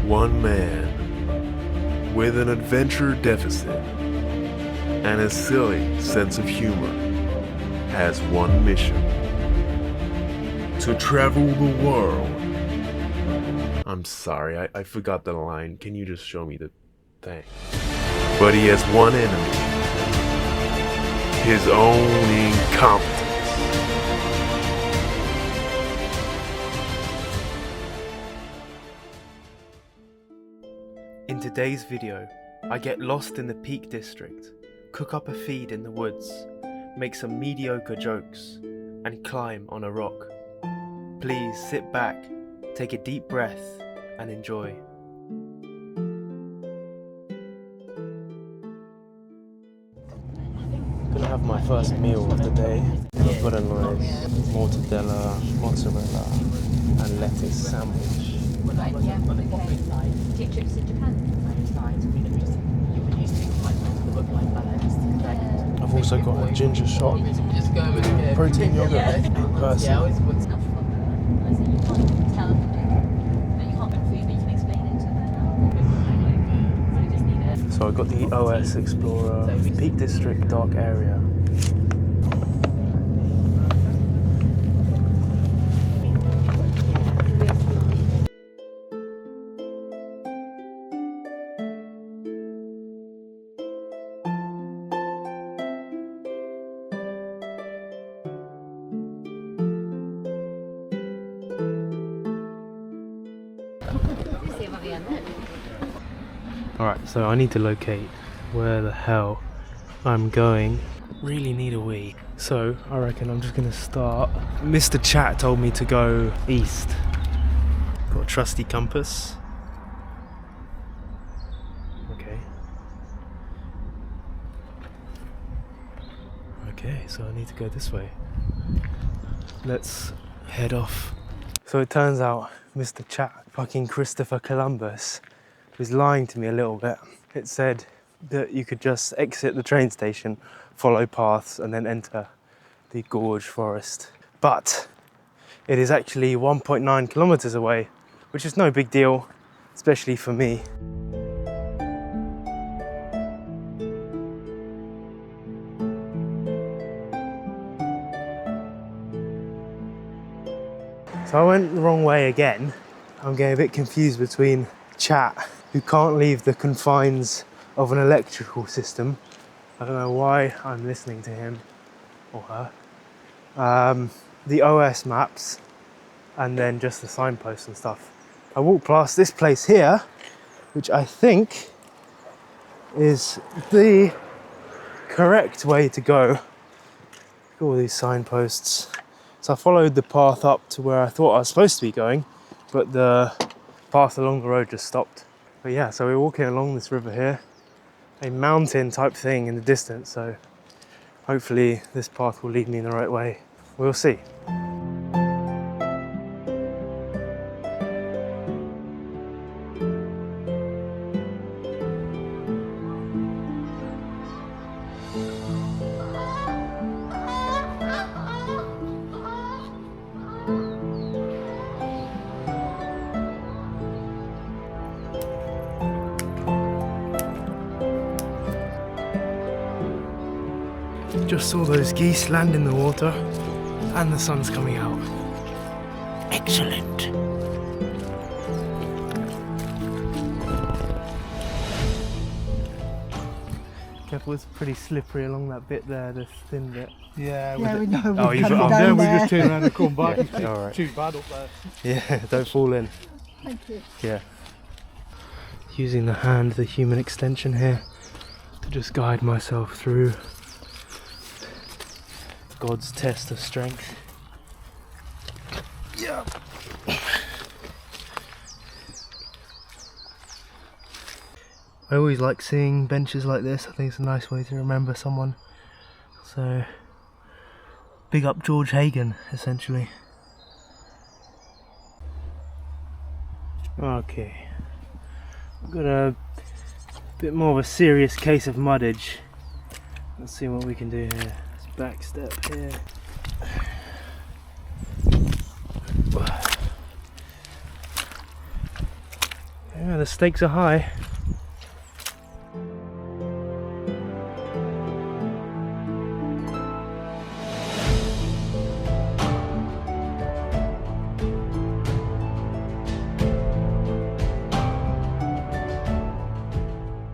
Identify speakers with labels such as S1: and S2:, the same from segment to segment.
S1: One man with an adventure deficit and a silly sense of humor has one mission: to travel the world. I'm sorry, I forgot the line. Can you just show me the thing? But he has one enemy: his own incompetence.
S2: In today's video, I get lost in the Peak District, cook up a feed in the woods, make some mediocre jokes, and climb on a rock. Please sit back, take a deep breath, and enjoy. Gonna have my first meal of the day. I've got a nice mortadella, mozzarella, and lettuce sandwich.
S3: Right, yeah, okay. Do you trips in Japan?
S2: I've also got a ginger shot, protein yogurt, person.
S3: Enough for her. I said you can't tell them that you can't make food, but you can explain it to her. So you just need it.
S2: So I got the OS Explorer, Peak District dark area. Alright, so I need to locate where the hell I'm going. Really need a wee. So I reckon I'm just gonna start. Mr. Chat told me to go east. Got a trusty compass. Okay. Okay, so I need to go this way. Let's head off. So it turns out Mr. Chat, fucking Christopher Columbus, was lying to me a little bit. It said that you could just exit the train station, follow paths, and then enter the gorge forest. But it is actually 1.9 kilometers away, which is no big deal, especially for me. So I went the wrong way again. I'm getting a bit confused between Chat, who can't leave the confines of an electrical system. I don't know why I'm listening to him or her. The OS maps, and then just the signposts and stuff. I walked past this place here, which I think is the correct way to go. Look at all these signposts. So I followed the path up to where I thought I was supposed to be going, but the path along the road just stopped. But yeah, so we're walking along this river here, a mountain type thing in the distance, so hopefully this path will lead me in the right way. We'll see. Just saw those geese land in the water and the sun's coming out. Excellent. Careful, it's pretty slippery along that bit there, the thin bit.
S4: Yeah,
S5: Yeah, we know.
S2: Oh, you've
S5: come
S2: got-
S5: down
S4: then we
S5: there.
S4: just turn around and come back.
S2: Yeah,
S4: It's
S2: alright.
S4: too bad up there.
S2: Yeah, don't fall in.
S5: Thank you.
S2: Yeah. Using the hand, the human extension here, to just guide myself through God's test of strength. Yeah. I always like seeing benches like this. I think it's a nice way to remember someone. So, big up George Hagen, essentially. Okay. I've got a bit more of a serious case of muddage. Let's see what we can do here. Let's back step here. Yeah, the stakes are high.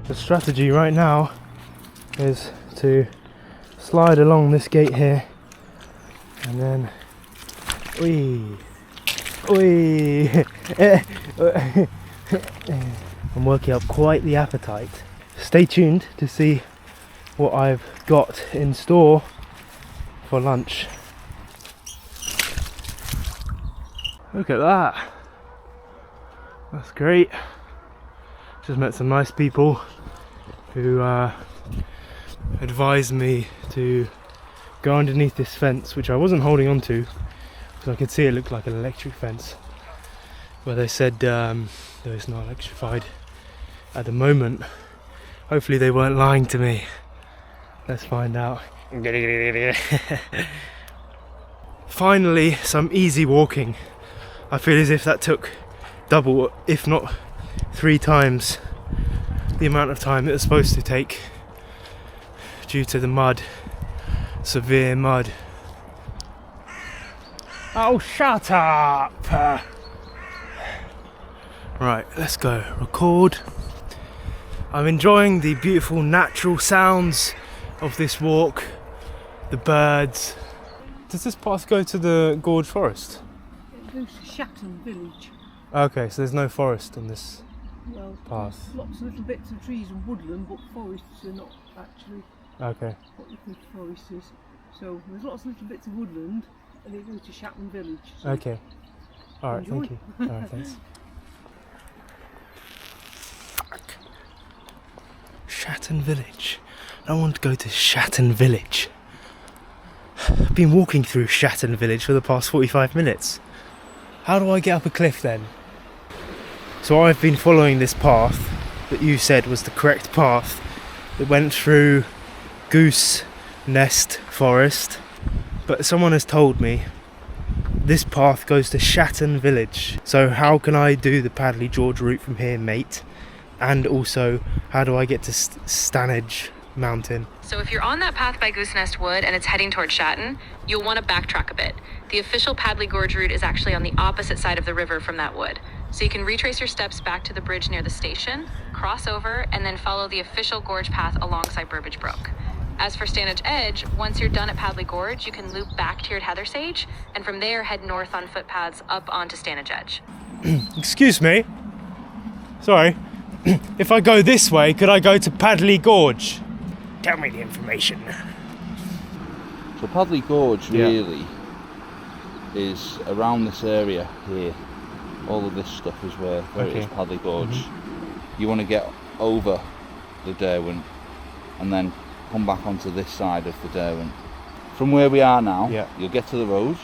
S2: The strategy right now is to slide along this gate here and then I'm working up quite the appetite. Stay tuned to see what I've got in store for lunch. Look at that. That's great. Just met some nice people who advised me to go underneath this fence, which I wasn't holding on to because I could see it looked like an electric fence, but they said that it's not electrified at the moment. Hopefully they weren't lying to me. Let's find out. Finally, some easy walking. I feel as if that took double, if not 3 times the amount of time it was supposed to take due to the mud, severe mud. Oh, shut up! Right, let's go. Record. I'm enjoying the beautiful natural sounds of this walk, the birds. Does this path go to the Gorge Forest?
S4: It goes to Shatton Village.
S2: Okay, so there's no forest on this
S4: Well,
S2: path.
S4: there's lots of little bits of trees and woodland, but forests are not actually
S2: Okay.
S4: what you think forest is. So there's lots of little bits of woodland, and it goes to Shatton Village. So
S2: Okay. Alright,
S4: Enjoy.
S2: thank you. Alright, thanks. Fuck. Shatton Village. I want to go to Shatton Village. I've been walking through Shatton Village for the past 45 minutes. How do I get up a cliff then? So I've been following this path that you said was the correct path that went through Goose Nest Forest, but someone has told me this path goes to Shatton Village. So how can I do the Padley Gorge route from here, mate? And also, how do I get to Stanage Mountain?
S5: So if you're on that path by Goose Nest Wood and it's heading toward Shatton, you'll want to backtrack a bit. The official Padley Gorge route is actually on the opposite side of the river from that wood. So you can retrace your steps back to the bridge near the station, cross over, and then follow the official gorge path alongside Burbage Brook. As for Stanage Edge, once you're done at Padley Gorge, you can loop back toward Heather Sage, and from there head north on footpaths up onto Stanage Edge.
S2: Excuse me? Sorry. If I go this way, could I go to Padley Gorge? Tell me the information.
S6: So Padley Gorge
S2: Yeah.
S6: really is around this area here. All of this stuff is where it is
S2: Okay.
S6: Padley Gorge. You want to get over the Derwent and then come back onto this side of the Derwent. From where we are now,
S2: Yeah.
S6: you'll get to the road,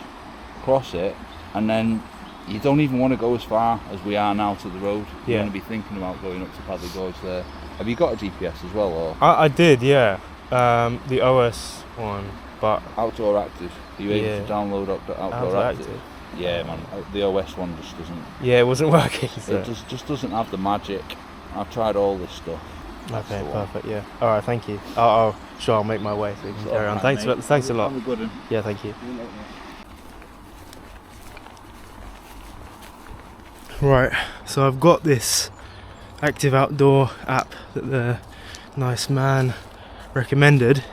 S6: cross it, and then you don't even want to go as far as we are now to the road. You
S2: Yeah.
S6: want to be thinking about going up to Padley Gorge there. Have you got a GPS as well, or
S2: I did, yeah. The OS one, but
S6: Outdoor Active? Are you
S2: Yeah.
S6: able to download Outdoor
S2: Outdoor
S6: Active?
S2: Active.
S6: Yeah, man. The OS one just doesn't.
S2: yeah, it wasn't working. So.
S6: It just doesn't have the magic. I've tried all this stuff.
S2: Okay,
S6: the one.
S2: perfect. Yeah. All right, thank you. I'll sure I'll make my way so you can carry on. Thanks a lot.
S6: Have a good one.
S2: Yeah, thank you. Right, so I've got this Active Outdoor app that the nice man recommended.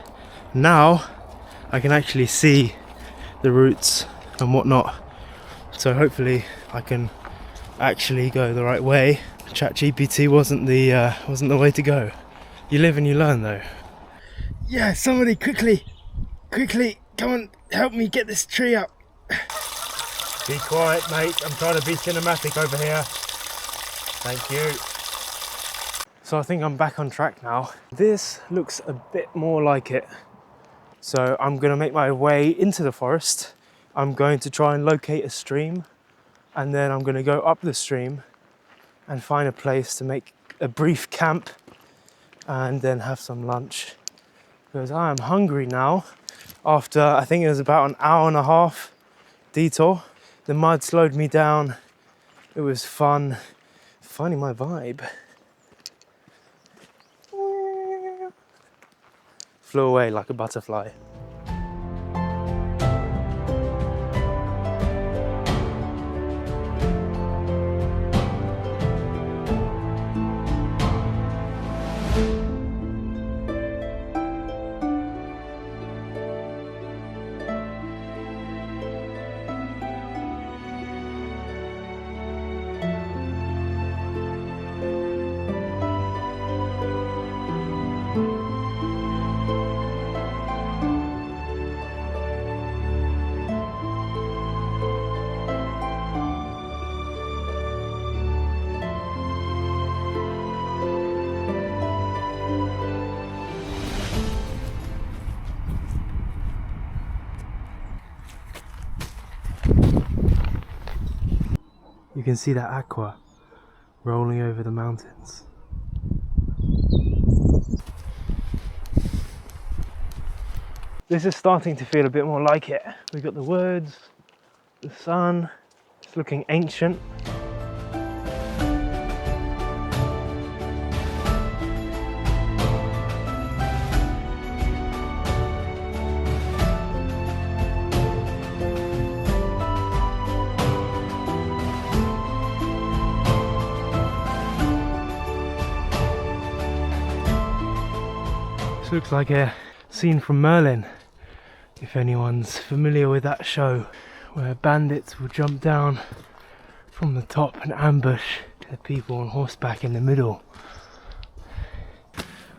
S2: Now I can actually see the routes and whatnot. So hopefully I can actually go the right way. ChatGPT wasn't the way to go. You live and you learn though. Yeah, somebody quickly, come and help me get this tree up. Be quiet, mate. I'm trying to be cinematic over here. Thank you. So I think I'm back on track now. This looks a bit more like it. So I'm going to make my way into the forest. I'm going to try and locate a stream, and then I'm going to go up the stream and find a place to make a brief camp and then have some lunch. Because I am hungry now after I think it was about an hour and a half detour. The mud slowed me down. It was fun finding my vibe. Flew away like a butterfly. You can see that aqua rolling over the mountains. This is starting to feel a bit more like it. We've got the woods, the sun, it's looking ancient. This looks like a scene from Merlin, if anyone's familiar with that show, where bandits will jump down from the top and ambush the people on horseback in the middle.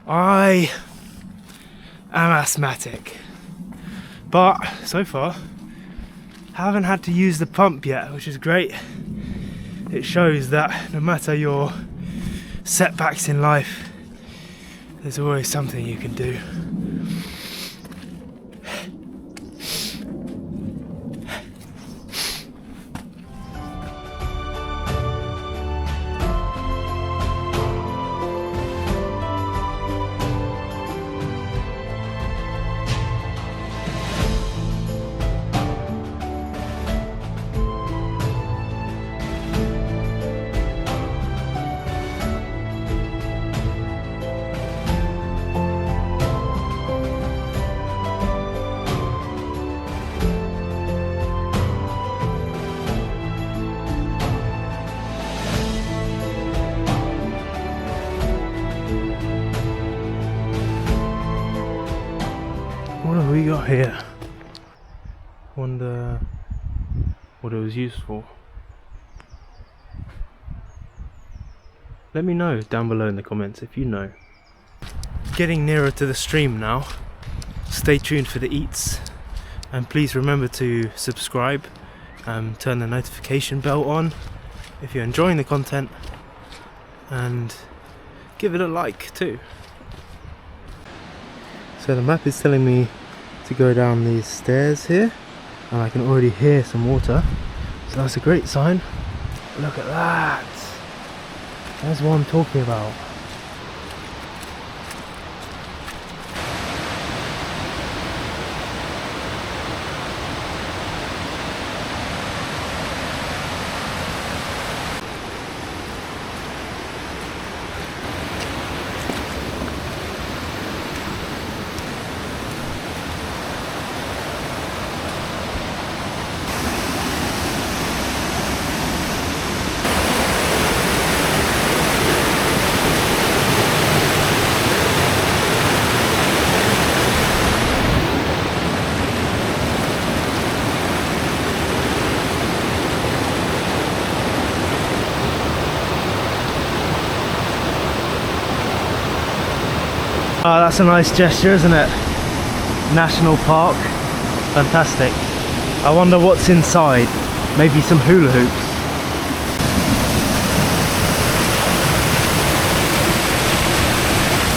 S2: I am asthmatic, but so far haven't had to use the pump yet, which is great. It shows that no matter your setbacks in life, there's always something you can do. What have we got here? Wonder what it was used for. Let me know down below in the comments if you know. Getting nearer to the stream now. Stay tuned for the eats, and please remember to subscribe, turn the notification bell on if you're enjoying the content, and give it a like too. So the map is telling me to go down these stairs here, and I can already hear some water, so that's a great sign. Look at that, that's what I'm talking about. Oh, that's a nice gesture, isn't it? National Park, fantastic. I wonder what's inside. Maybe some hula hoops.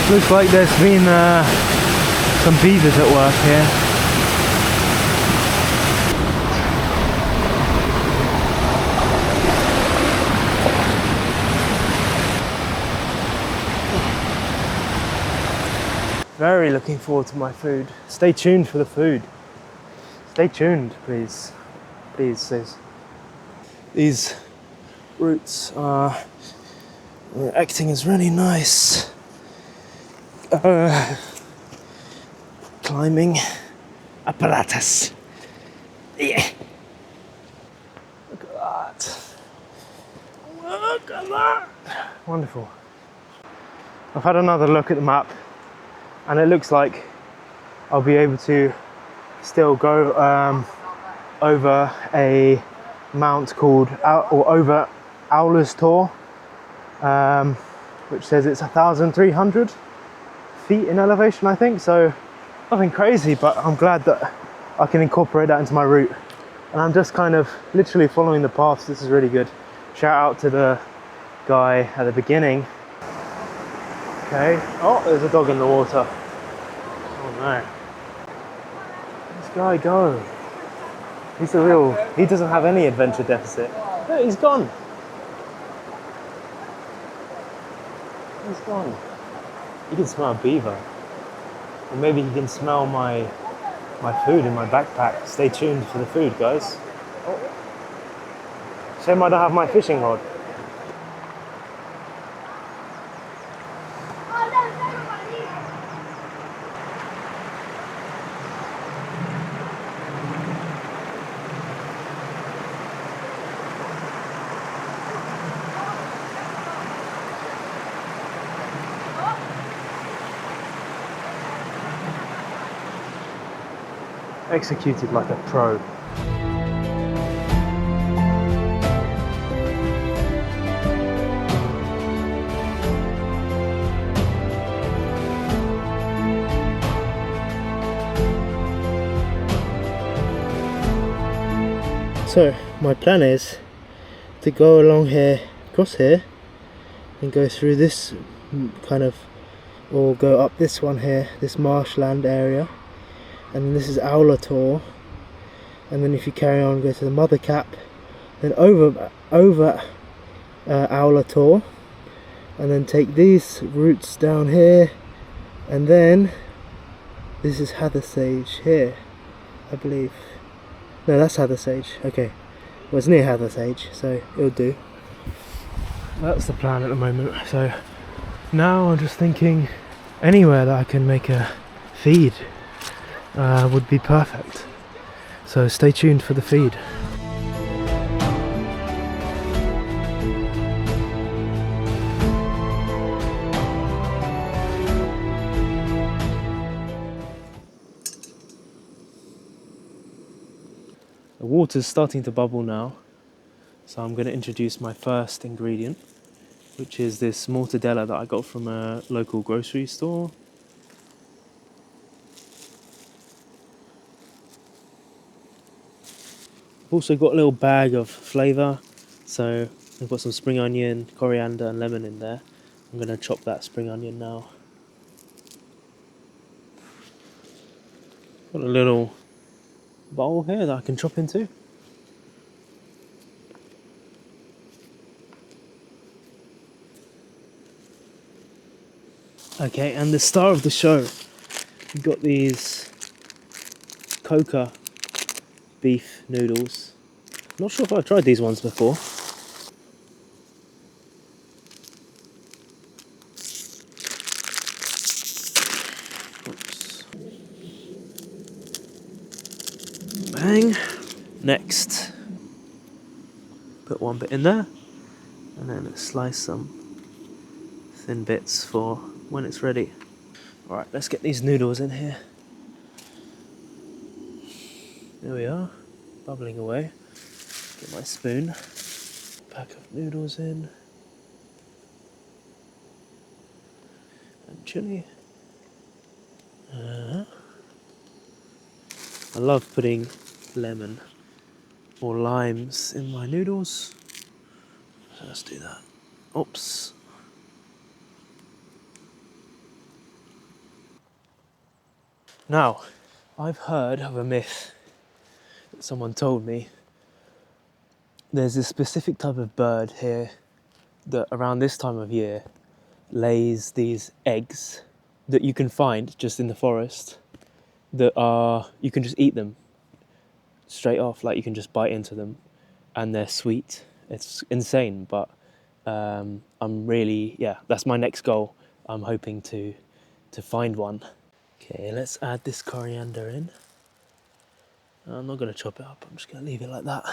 S2: Looks like there's been some beavers at work here. Very looking forward to my food. Stay tuned for the food. Stay tuned, please. Please, sis. These roots are The acting is really nice. Climbing apparatus. Yeah. Look at that. Look at that. Wonderful. I've had another look at the map and it looks like I'll be able to still go over a mount called over Owler's Tor, which says it's 1,300 feet in elevation, I think. So nothing crazy, but I'm glad that I can incorporate that into my route. And I'm just kind of literally following the paths. This is really good. Shout out to the guy at the beginning. Okay. Oh, there's a dog in the water. Oh no. This guy go. He's a real, he doesn't have any adventure deficit. Look, he's gone. He's gone. You can smell a beaver. Or maybe he can smell my food in my backpack. Stay tuned for the food, guys. Oh. Shame I don't have my fishing rod. Executed like a pro. So my plan is to go along here, across here, and go through this kind of, or go up this one here, this marshland area. And then this is Owler Tor, and then if you carry on, go to the Mother Cap, then over Owler Tor, and then take these routes down here, and then this is Hathersage here, I believe. No, that's Hathersage. Okay, well, it's near Hathersage, so it'll do. That's the plan at the moment. So now I'm just thinking anywhere that I can make a feed would be perfect. So stay tuned for the feed. The water's starting to bubble now, so I'm going to introduce my first ingredient, which is this mortadella that I got from a local grocery store. Also got a little bag of flavour, so I've got some spring onion, coriander and lemon in there. I'm going to chop that spring onion now. Got a little bowl here that I can chop into. Okay, and the star of the show, we've got these Coca beef noodles. Not sure if I've tried these ones before. Oops. Bang. Next, put one bit in there, and then slice some thin bits for when it's ready. Alright, let's get these noodles in here. There we are, bubbling away. Get my spoon, pack of noodles in, and chilli. I love putting lemon or limes in my noodles. So let's do that. Oops. Now, I've heard of a myth that someone told me. There's this specific type of bird here that around this time of year lays these eggs that you can find just in the forest that are, you can just eat them straight off, like you can just bite into them and they're sweet. It's insane, but I'm really, that's my next goal. I'm hoping to find one. Okay, let's add this coriander in. I'm not going to chop it up, I'm just going to leave it like that.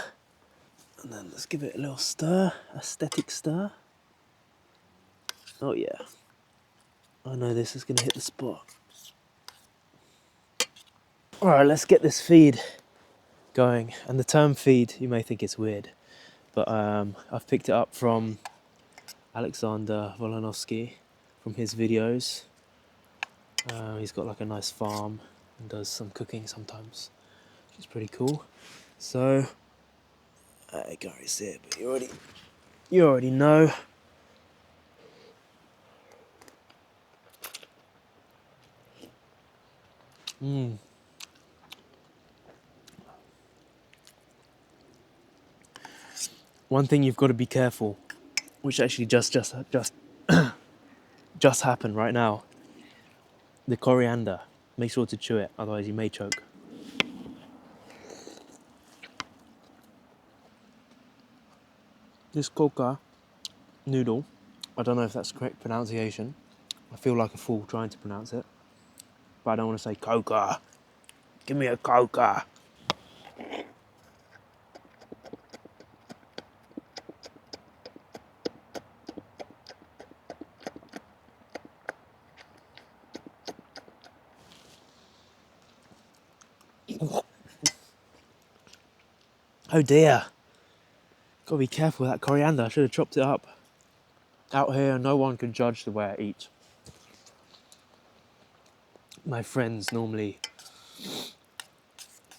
S2: And then let's give it a little stir, aesthetic stir. Oh yeah, I know this is going to hit the spot. Alright, let's get this feed going. And the term feed, you may think it's weird, but I've picked it up from Alexander Volonovsky from his videos. He's got like a nice farm and does some cooking sometimes, which is pretty cool. So I can't really see it, but you already know. One thing you've got to be careful, which actually just happened right now. The coriander. Make sure to chew it, otherwise you may choke. This coca noodle, I don't know if that's the correct pronunciation. I feel like a fool trying to pronounce it, but I don't want to say coca. Give me a coca. Oh dear. Gotta be careful with that coriander. I should have chopped it up. Out here, no one can judge the way I eat. My friends normally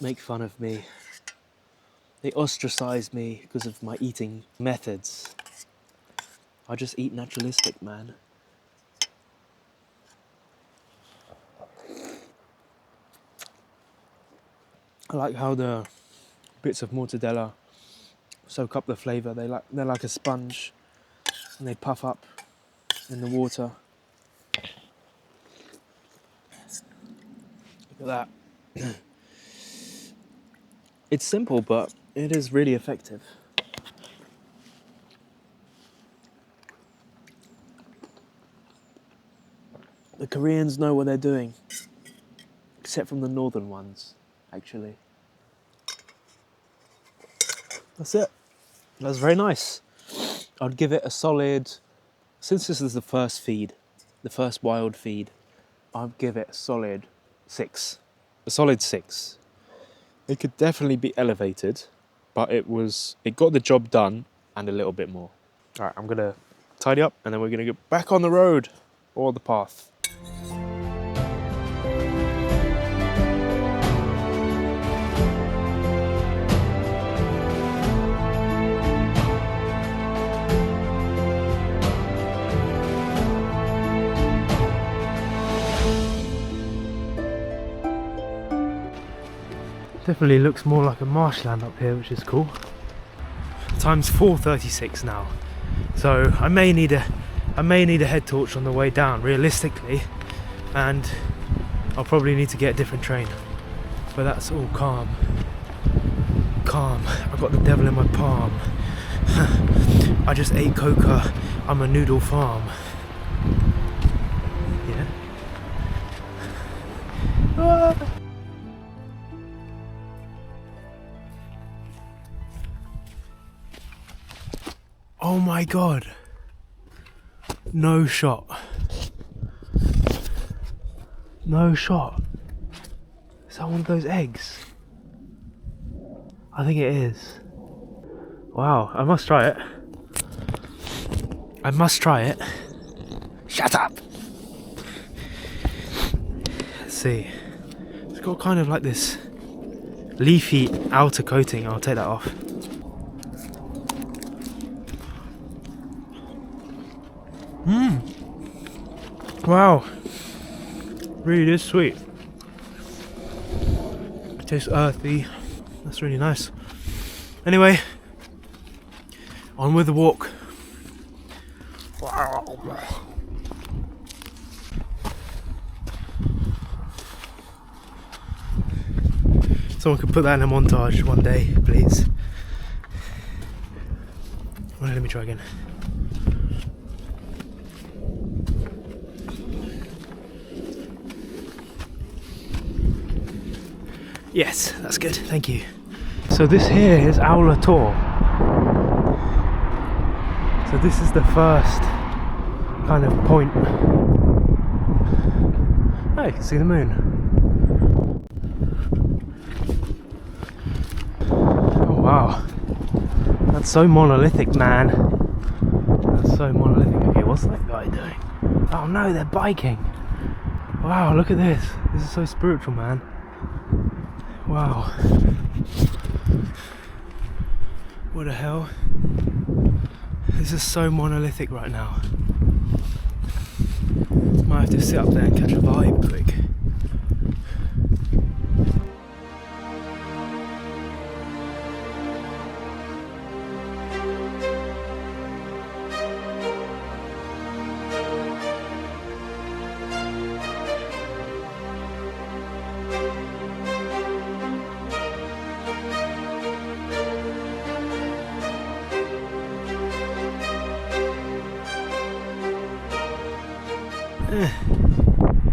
S2: make fun of me. They ostracize me because of my eating methods. I just eat naturalistic, man. I like how the bits of mortadella soak up the flavour. They're like a sponge, and they puff up in the water. Look at that. It's simple, but it is really effective. The Koreans know what they're doing, except from the northern ones, actually. That's it. That's very nice. I'd give it a solid, since this is the first feed, the first wild feed, I'd give it a solid 6. A solid 6. It could definitely be elevated, but it got the job done and a little bit more. All right, I'm gonna tidy up and then we're gonna get back on the road or the path. Definitely looks more like a marshland up here, which is cool. Time's 4:36 now, so I may need a head torch on the way down, realistically, and I'll probably need to get a different train. But that's all calm. Calm. I've got the devil in my palm. I just ate coca. I'm a noodle farm. Yeah. Ah. Oh my god. No shot. No shot. Is that one of those eggs? I think it is. Wow, I must try it. I must try it. Shut up! Let's see. It's got kind of like this leafy outer coating. I'll take that off. Wow, really is sweet. It tastes earthy. That's really nice. Anyway, on with the walk. Someone could put that in a montage one day, please. Well, let me try again. Yes, that's good, thank you. So this here is Aula Tor. So this is the first kind of point. Oh, you can see the moon. Oh wow. That's so monolithic, man. That's so monolithic. Okay, what's that guy doing? Oh no, they're biking. Wow, look at this. This is so spiritual, man. Wow. What the hell? This is so monolithic right now. Might have to sit up there and catch a vibe quick.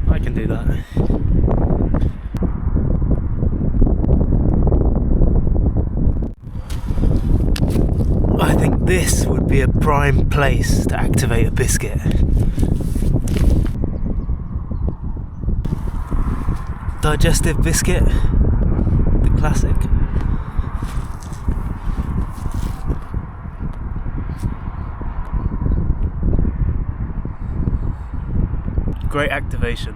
S2: I can do that. I think this would be a prime place to activate a biscuit. Digestive biscuit, the classic. Great activation.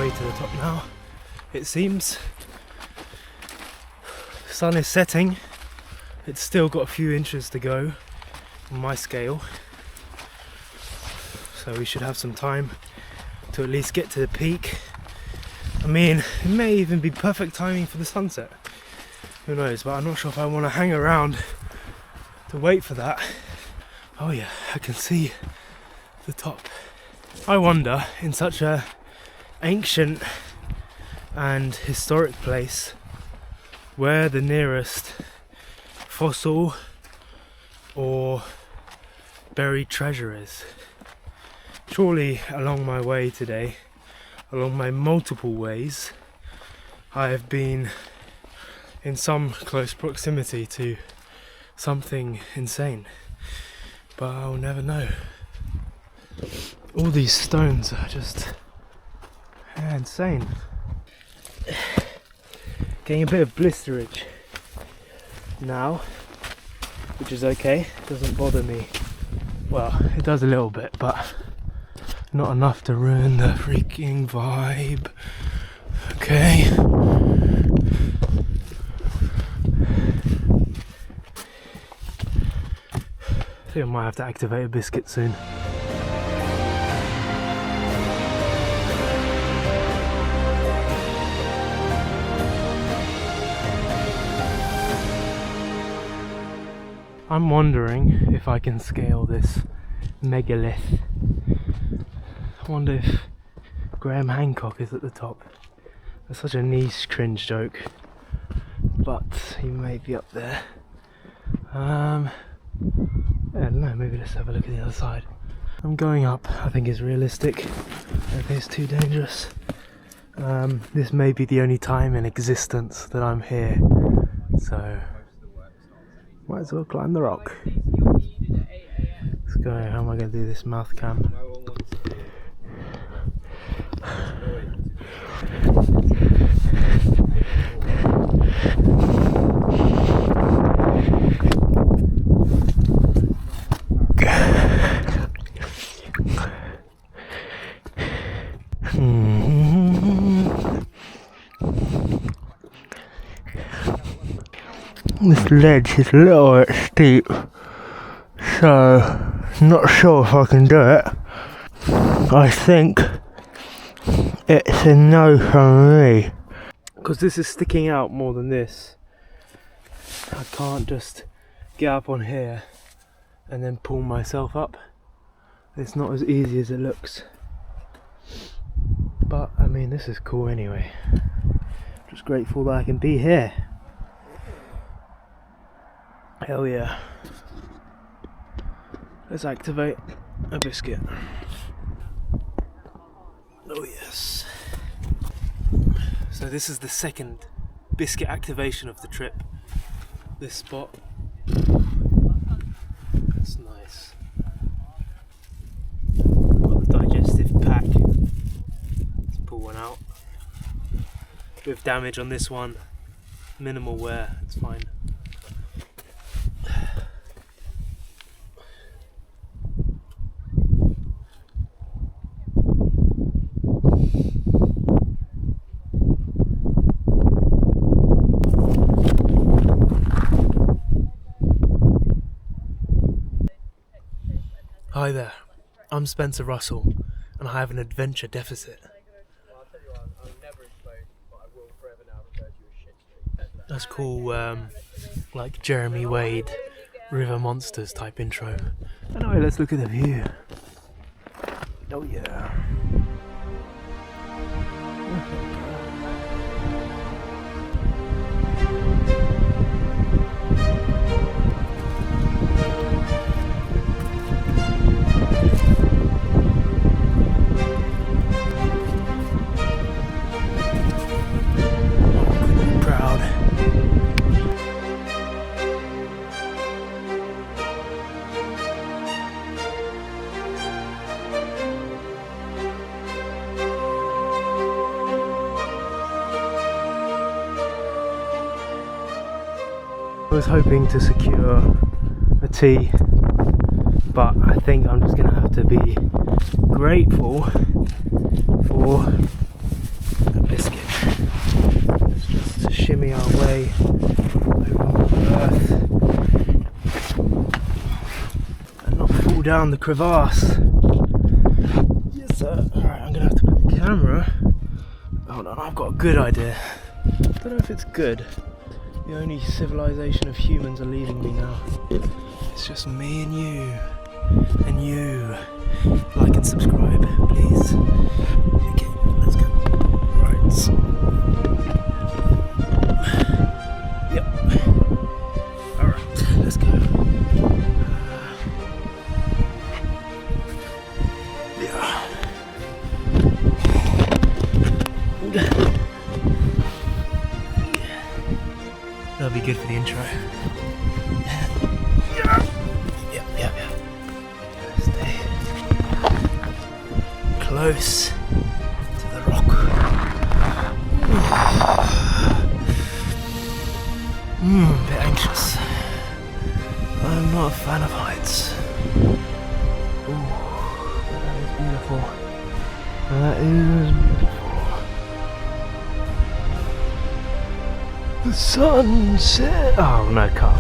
S2: To the top now, it seems. The sun is setting. It's still got a few inches to go on my scale, so we should have some time to at least get to the peak. I mean, it may even be perfect timing for the sunset, who knows, but I'm not sure if I want to hang around to wait for that. Oh yeah, I can see the top. I wonder, in such a ancient and historic place, where the nearest fossil or buried treasure is. Surely along my way today, along my multiple ways, I have been in some close proximity to something insane, but I'll never know. All these stones are just insane. Getting a bit of blisterage now, which is okay, doesn't bother me. Well, it does a little bit, but not enough to ruin the freaking vibe. Okay. I think I might have to activate a biscuit soon. I'm wondering if I can scale this megalith. I wonder if Graham Hancock is at the top. That's such a niche cringe joke, but he may be up there. I don't know, maybe let's have a look at the other side. I'm going up, I think it's realistic. I don't think it's too dangerous. This may be the only time in existence that I'm here, so might as well climb the rock. Let's go. How am I going to do this mouth cam? This ledge is a little bit steep, so not sure if I can do it. I think It's a no from me. Because this is sticking out more than this. I can't just get up on here and then pull myself up. It's not as easy as it looks. But I mean, this is cool anyway. Just grateful that I can be here. Hell yeah. Let's activate a biscuit. Oh yes. So this is the second biscuit activation of the trip. This spot. That's nice. Got the digestive pack. Let's pull one out. With damage on this one. Minimal wear, it's fine. Hi there, I'm Spencer Russell and I have an adventure deficit. That's cool, like Jeremy Wade, River Monsters type intro. Anyway, let's look at the view. Oh yeah. I was hoping to secure a tea, but I think I'm just going to have to be grateful for a biscuit. Let's just shimmy our way over earth and not fall down the crevasse. Yes sir. Alright, I'm going to have to put the camera. Hold on, I've got a good idea. Don't know if it's good. The only civilization of humans are leaving me now. It's just me and you. And you. Like and subscribe, please. Okay, let's go. Right. Yep. Alright, let's go. Yeah. That'll be good for the intro. Yeah. Stay close to the rock. A bit anxious. I'm not a fan of heights. Ooh, that is beautiful. That is beautiful. The sunset. Oh no, car.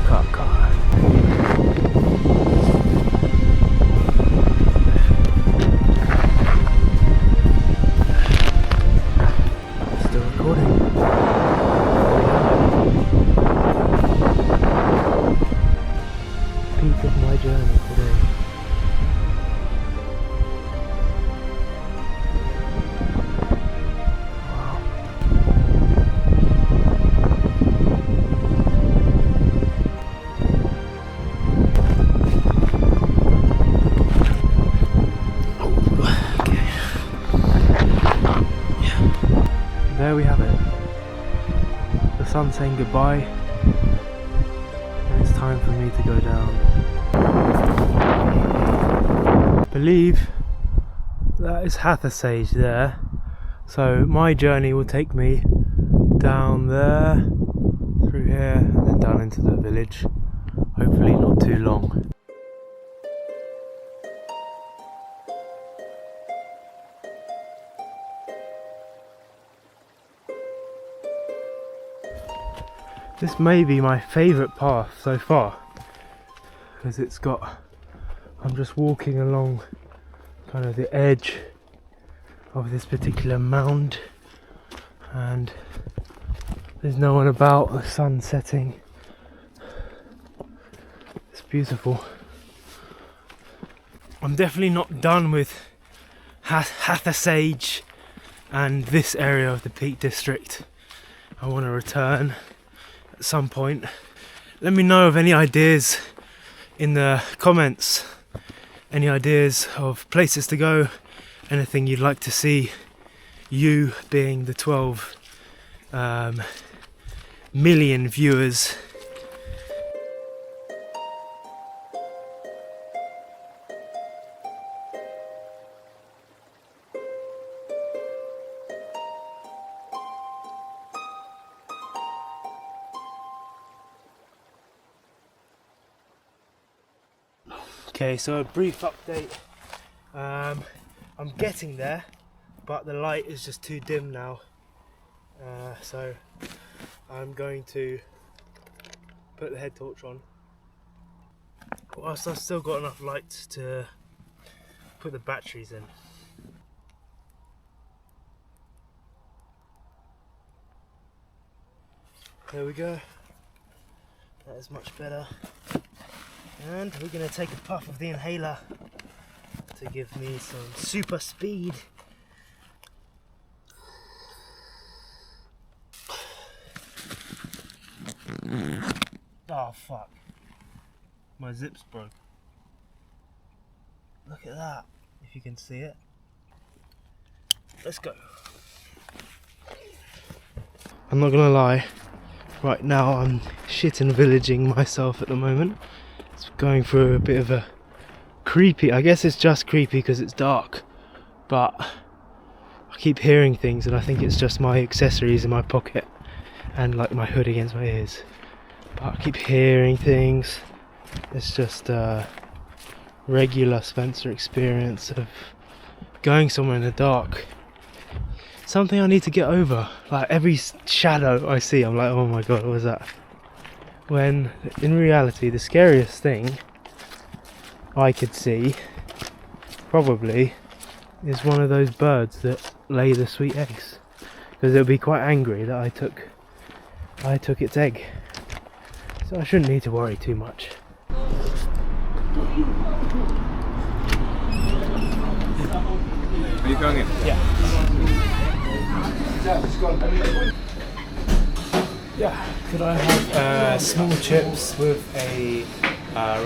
S2: Still recording. Peak of my journey today. There we have it. The sun's saying goodbye, and it's time for me to go down. I believe that is Hathersage there, so my journey will take me down there, through here, and then down into the village. Hopefully not too long. This may be my favourite path so far, because it's got, I'm just walking along kind of the edge of this particular mound, and there's no one about. The sun's setting. It's beautiful. I'm definitely not done with Hathersage and this area of the Peak District. I want to return at some point. Let me know of any ideas in the comments, any ideas of places to go, anything you'd like to see, you being the 12 million viewers. Okay, so a brief update. I'm getting there, but the light is just too dim now. So I'm going to put the head torch on. Whilst I've still got enough light to put the batteries in. There we go. That is much better. And we're going to take a puff of the inhaler to give me some super speed. Oh fuck. My zips broke. Look at that, if you can see it. Let's go. I'm not gonna lie, right now I'm shit and villaging myself at the moment. It's going through a bit of a creepy, I guess it's just creepy because it's dark, but I keep hearing things and I think it's just my accessories in my pocket and like my hood against my ears. But I keep hearing things. It's just a regular Spencer experience of going somewhere in the dark. Something I need to get over. Like every shadow I see, I'm like, oh my god, what was that? When in reality the scariest thing I could see probably is one of those birds that lay the sweet eggs, because it would be quite angry that I took its egg, so I shouldn't need to worry too much.
S7: Are you going in?
S2: Yeah, could I have small chips with a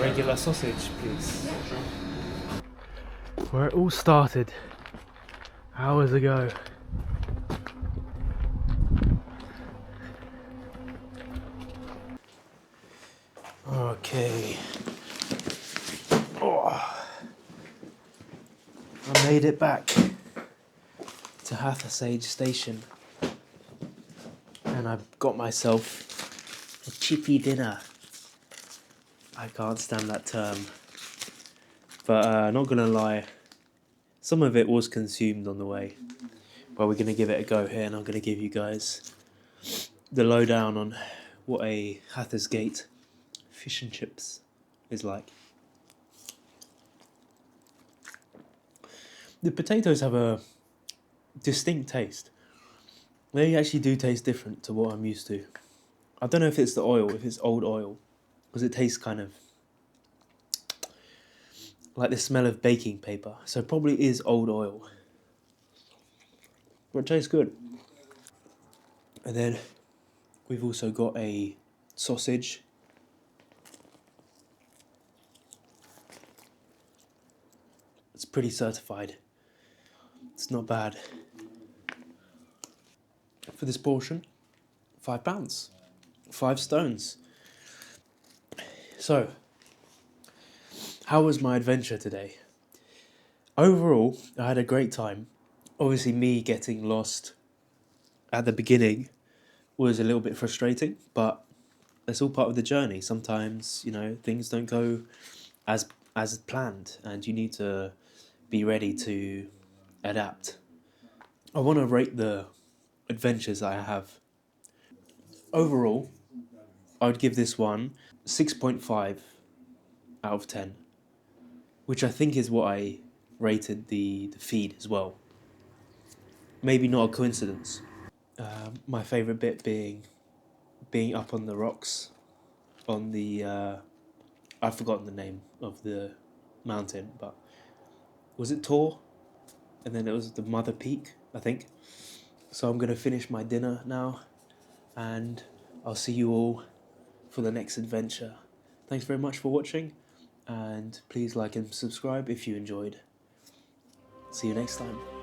S2: regular sausage, please? Where it all started hours ago. Okay. Oh. I made it back to Hathersage Station. And I've got myself a chippy dinner. I can't stand that term. But not gonna lie, some of it was consumed on the way. But we're gonna give it a go here, and I'm gonna give you guys the lowdown on what a Hathersage fish and chips is like. The potatoes have a distinct taste. They actually do taste different to what I'm used to. I don't know if it's the oil, if it's old oil, because it tastes kind of like the smell of baking paper. So it probably is old oil. But it tastes good. And then we've also got a sausage. It's pretty certified. It's not bad. For this portion, £5, 5 stones. So, how was my adventure today? Overall, I had a great time. Obviously, me getting lost at the beginning was a little bit frustrating, but it's all part of the journey. Sometimes, you know, things don't go as planned, and you need to be ready to adapt. I want to rate the adventures I have. Overall, I would give this one 6.5 out of 10, which I think is what I rated the feed as well. maybe not a coincidence. My favourite bit being up on the rocks, on the I've forgotten the name of the mountain, but was it Tor? And then it was the Mother Peak, I think. So I'm gonna finish my dinner now, and I'll see you all for the next adventure. Thanks very much for watching, and please like and subscribe if you enjoyed. See you next time.